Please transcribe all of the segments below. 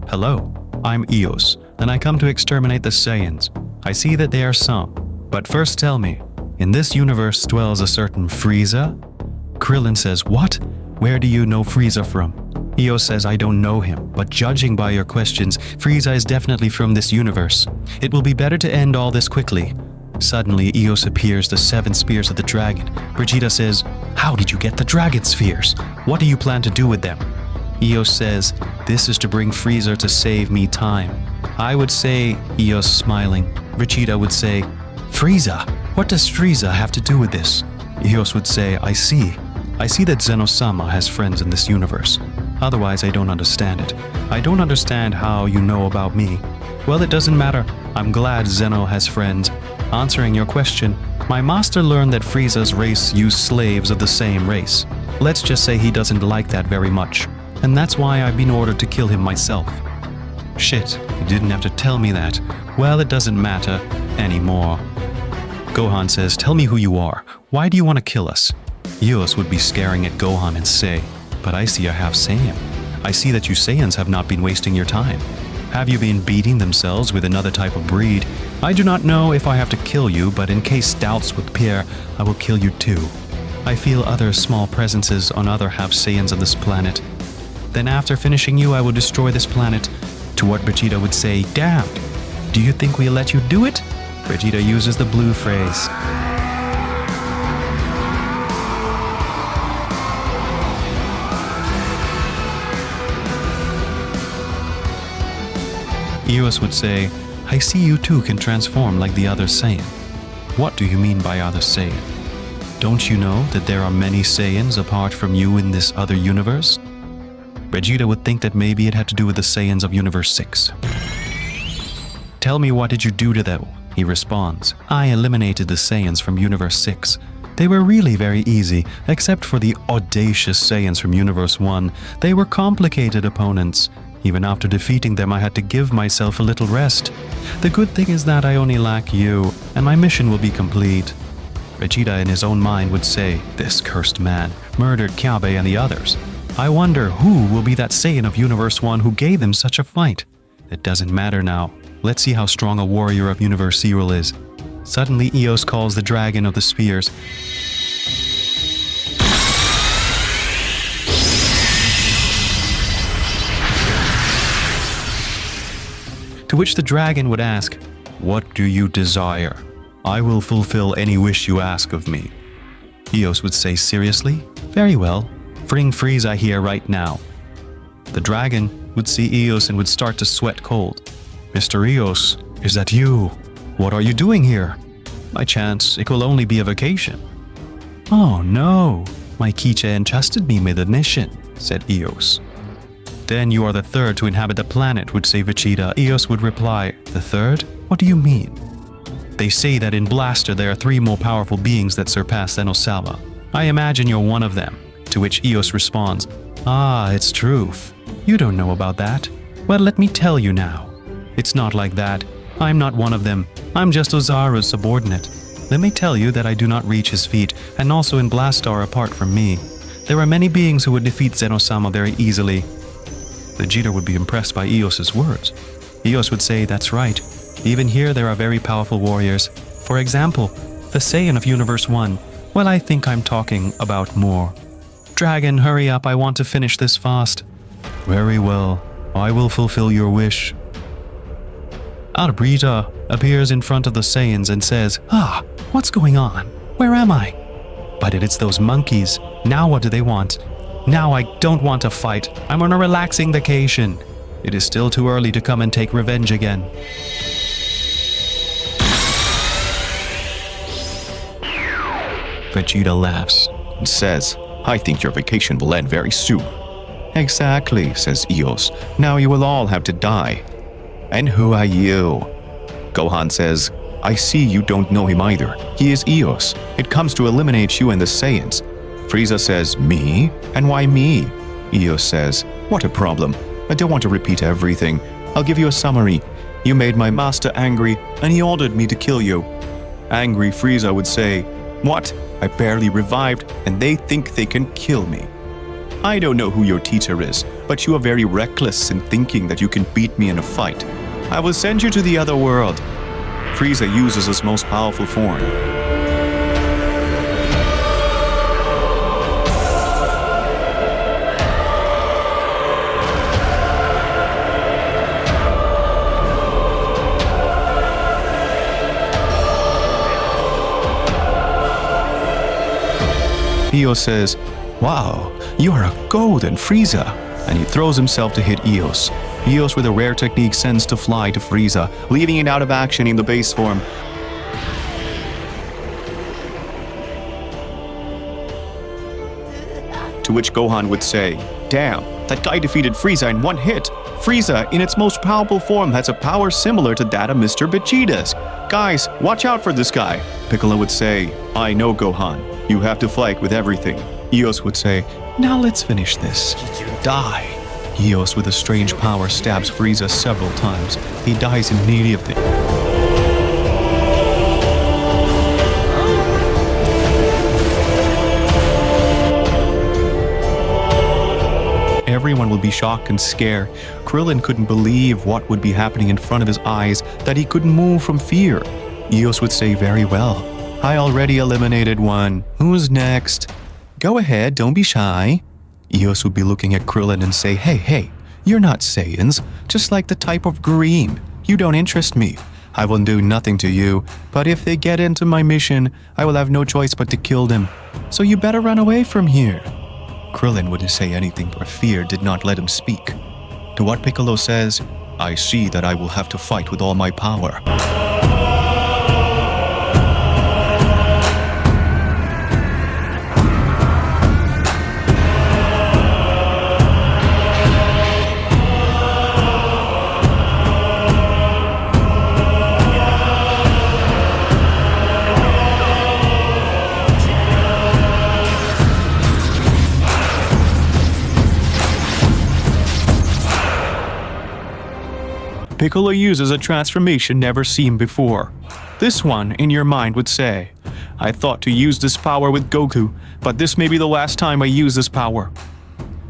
Hello, I'm Eos, and I come to exterminate the Saiyans. I see that they are some. But first tell me, in this universe dwells a certain Frieza? Krillin says, what? Where do you know Frieza from? Eos says, I don't know him, but judging by your questions, Frieza is definitely from this universe. It will be better to end all this quickly. Suddenly, Eos appears the 7 spears of the dragon. Vegeta says, how did you get the dragon spheres? What do you plan to do with them? Eos says, this is to bring Frieza to save me time. I would say, Eos smiling. Vegeta would say, Frieza? What does Frieza have to do with this? Eos would say, I see that Zeno-sama has friends in this universe. Otherwise, I don't understand it. I don't understand how you know about me. Well, it doesn't matter. I'm glad Zeno has friends. Answering your question, my master learned that Frieza's race used slaves of the same race. Let's just say he doesn't like that very much. And that's why I've been ordered to kill him myself. Shit, you didn't have to tell me that. Well, it doesn't matter anymore. Gohan says, tell me who you are. Why do you want to kill us? Eos would be staring at Gohan and say, but I see a half Saiyan. I see that you Saiyans have not been wasting your time. Have you been beating themselves with another type of breed? I do not know if I have to kill you, but in case doubts would appear, I will kill you too. I feel other small presences on other half Saiyans on this planet. Then after finishing you, I will destroy this planet. To what Vegeta would say, damned. Do you think we'll let you do it? Vegeta uses the blue phrase. Eos would say, I see you too can transform like the other Saiyan. What do you mean by other Saiyan? Don't you know that there are many Saiyans apart from you in this other universe? Vegeta would think that maybe it had to do with the Saiyans of Universe 6. Tell me, what did you do to them? He responds, I eliminated the Saiyans from Universe 6. They were really very easy, except for the audacious Saiyans from Universe 1. They were complicated opponents. Even after defeating them, I had to give myself a little rest. The good thing is that I only lack you, and my mission will be complete. Vegeta in his own mind would say, this cursed man murdered Kyabe and the others. I wonder who will be that Saiyan of Universe 1 who gave them such a fight. It doesn't matter now. Let's see how strong a warrior of Universe 0 is. Suddenly, Eos calls the dragon of the spears. To which the dragon would ask, what do you desire? I will fulfill any wish you ask of me. Eos would say seriously, very well, bring Frieza here right now. The dragon would see Eos and would start to sweat cold. Mr. Eos, is that you? What are you doing here? By chance, it will only be a vacation. Oh no, my Kiche entrusted me with a mission, said Eos. Then you are the third to inhabit the planet, would say Vegeta. Eos would reply, the third? What do you mean? They say that in Blaster there are 3 more powerful beings that surpass Zeno-sama. I imagine you're one of them. To which Eos responds, ah, it's true. You don't know about that. Well, let me tell you now. It's not like that. I'm not one of them. I'm just Ozaru's subordinate. Let me tell you that I do not reach his feet, and also in Blastar apart from me. There are many beings who would defeat Zeno-sama very easily. Vegeta would be impressed by Eos's words. Eos would say, that's right. Even here there are very powerful warriors. For example, the Saiyan of Universe 1. Well, I think I'm talking about more. Dragon, hurry up, I want to finish this fast. Very well, I will fulfill your wish. Albrita appears in front of the Saiyans and says, ah, what's going on? Where am I? But it's those monkeys. Now what do they want? Now I don't want to fight. I'm on a relaxing vacation. It is still too early to come and take revenge again. Vegeta laughs and says, I think your vacation will end very soon. Exactly, says Eos. Now you will all have to die. And who are you? Gohan says, I see you don't know him either. He is Eos. It comes to eliminate you and the Saiyans. Frieza says, me? And why me? Eos says, what a problem. I don't want to repeat everything. I'll give you a summary. You made my master angry, and he ordered me to kill you. Angry Frieza would say, what? I barely revived, and they think they can kill me. I don't know who your teacher is, but you are very reckless in thinking that you can beat me in a fight. I will send you to the other world. Frieza uses his most powerful form. Eos says, "Wow, you are a golden Frieza," and he throws himself to hit Eos. Eos with a rare technique sends to fly to Frieza, leaving it out of action in the base form. To which Gohan would say, "Damn, that guy defeated Frieza in one hit. Frieza, in its most powerful form, has a power similar to that of Mr. Vegeta's. Guys, watch out for this guy." Piccolo would say, "I know, Gohan. You have to fight with everything." Eos would say, "Now let's finish this. Die." Eos with a strange power stabs Frieza several times. He dies immediately. Everyone will be shocked and scared. Krillin couldn't believe what would be happening in front of his eyes, that he couldn't move from fear. Eos would say, "Very well. I already eliminated one. Who's next? Go ahead, don't be shy." Eos would be looking at Krillin and say, Hey, you're not Saiyans, just like the type of green. You don't interest me. I will do nothing to you, but if they get into my mission, I will have no choice but to kill them. So you better run away from here." Krillin wouldn't say anything, for fear did not let him speak. To what Piccolo says, "I see that I will have to fight with all my power." Piccolo uses a transformation never seen before. This one, in your mind, would say, "I thought to use this power with Goku, but this may be the last time I use this power."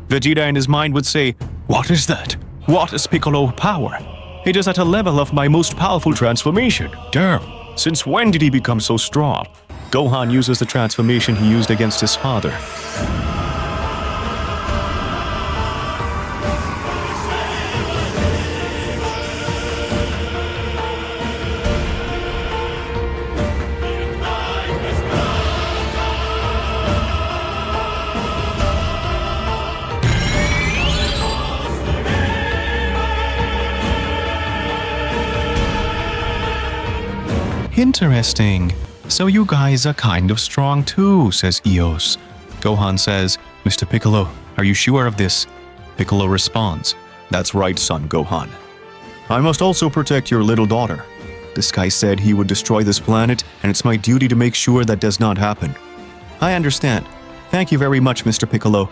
Vegeta in his mind would say, "What is that? What is Piccolo power? It is at a level of my most powerful transformation. Damn, since when did he become so strong?" Gohan uses the transformation he used against his father. "Interesting. So you guys are kind of strong too," says Eos. Gohan says, "Mr. Piccolo, are you sure of this?" Piccolo responds, "That's right, son Gohan. I must also protect your little daughter. This guy said he would destroy this planet, and it's my duty to make sure that does not happen." "I understand. Thank you very much, Mr. Piccolo."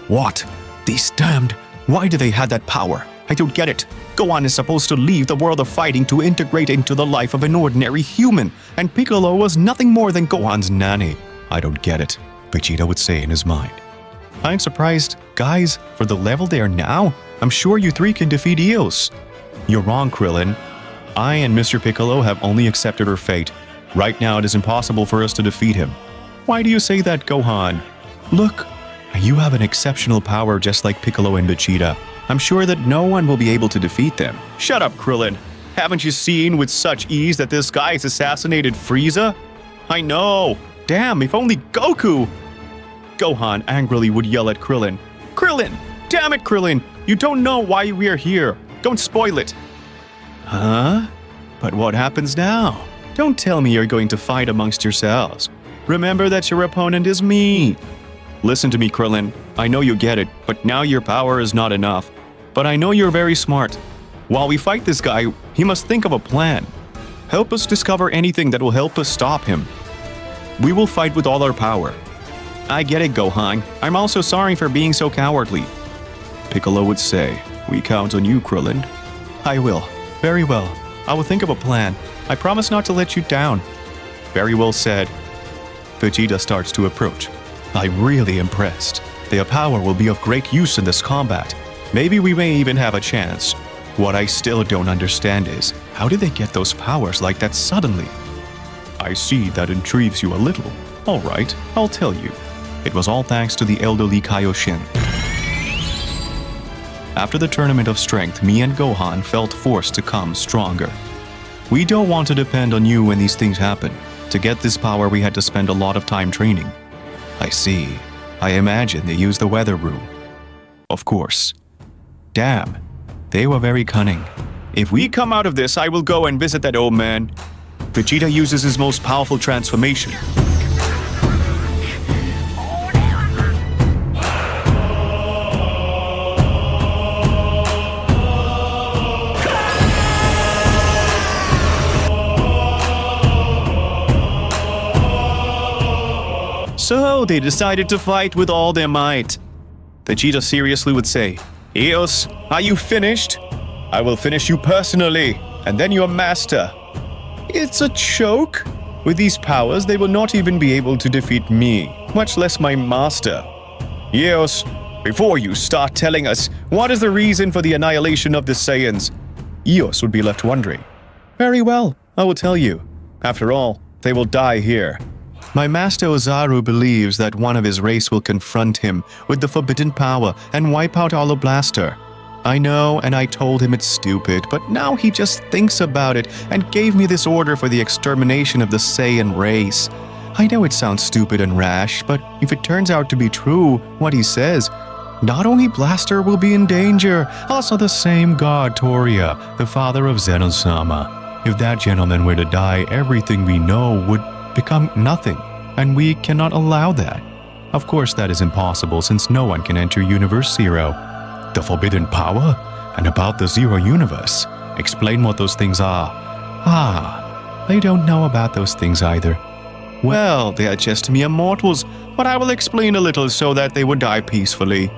"What? These damned... Why do they have that power? I don't get it. Gohan is supposed to leave the world of fighting to integrate into the life of an ordinary human, and Piccolo was nothing more than Gohan's nanny. I don't get it," Vegeta would say in his mind. "I'm surprised, guys, for the level they are now. I'm sure you three can defeat Eos." "You're wrong, Krillin. I and Mr. Piccolo have only accepted our fate. Right now it is impossible for us to defeat him." "Why do you say that, Gohan?" "Look, you have an exceptional power just like Piccolo and Vegeta. I'm sure that no one will be able to defeat them." "Shut up, Krillin. Haven't you seen with such ease that this guy has assassinated Frieza?" "I know. Damn, if only Goku..." Gohan angrily would yell at Krillin. "Krillin! Damn it, Krillin! You don't know why we are here. Don't spoil it." "Huh? But what happens now? Don't tell me you're going to fight amongst yourselves. Remember that your opponent is me." "Listen to me, Krillin. I know you get it, but now your power is not enough. But I know you're very smart. While we fight this guy, he must think of a plan. Help us discover anything that will help us stop him. We will fight with all our power." "I get it, Gohan. I'm also sorry for being so cowardly." Piccolo would say, "We count on you, Krillin." "I will. Very well. I will think of a plan. I promise not to let you down." "Very well said." Vegeta starts to approach. "I'm really impressed. Their power will be of great use in this combat. Maybe we may even have a chance. What I still don't understand is, how did they get those powers like that suddenly? I see that intrigues you a little. All right, I'll tell you. It was all thanks to the elderly Kaioshin. After the Tournament of Strength, me and Gohan felt forced to come stronger. We don't want to depend on you when these things happen. To get this power, we had to spend a lot of time training. I see. I imagine they used the weather room. Of course. Damn. They were very cunning. If we come out of this, I will go and visit that old man. Vegeta uses his most powerful transformation. So they decided to fight with all their might. Vegeta seriously would say, "Eos, are you finished? I will finish you personally, and then your master." It's a joke. With these powers, they will not even be able to defeat me, much less my master. Eos, before you start telling us, what is the reason for the annihilation of the Saiyans? Eos would be left wondering. Very well, I will tell you. After all, they will die here. My master Ozaru believes that one of his race will confront him with the forbidden power and wipe out Hollow Blaster. I know, and I told him it's stupid, but now he just thinks about it and gave me this order for the extermination of the Saiyan race. I know it sounds stupid and rash, but if it turns out to be true, what he says, not only Blaster will be in danger, also the same god Toria, the father of Zeno-sama. If that gentleman were to die, everything we know would become nothing, and we cannot allow that. Of course, that is impossible since no one can enter Universe Zero. The forbidden power? And about the Zero Universe? Explain what those things are. They don't know about those things either. Well, they are just mere mortals, but I will explain a little so that they would die peacefully.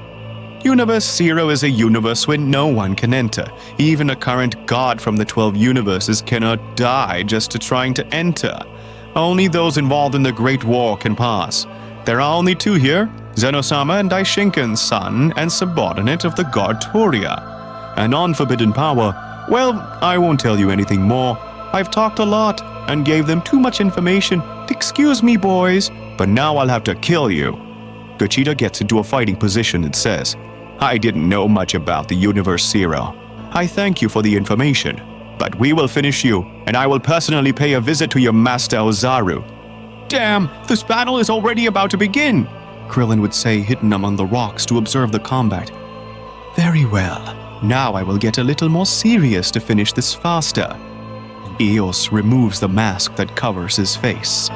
Universe Zero is a universe where no one can enter. Even a current god from the 12 universes cannot die just to trying to enter. Only those involved in the Great War can pass. There are only two here, Zeno-sama and Daishinkan's son and subordinate of the god Toria. And on forbidden power, well, I won't tell you anything more. I've talked a lot and gave them too much information. Excuse me, boys, but now I'll have to kill you. Vegeta gets into a fighting position and says, I didn't know much about the Universe Zero. I thank you for the information. But we will finish you, and I will personally pay a visit to your master Ozaru. Damn, this battle is already about to begin, Krillin would say, hidden among the rocks to observe the combat. Very well, now I will get a little more serious to finish this faster. Eos removes the mask that covers his face.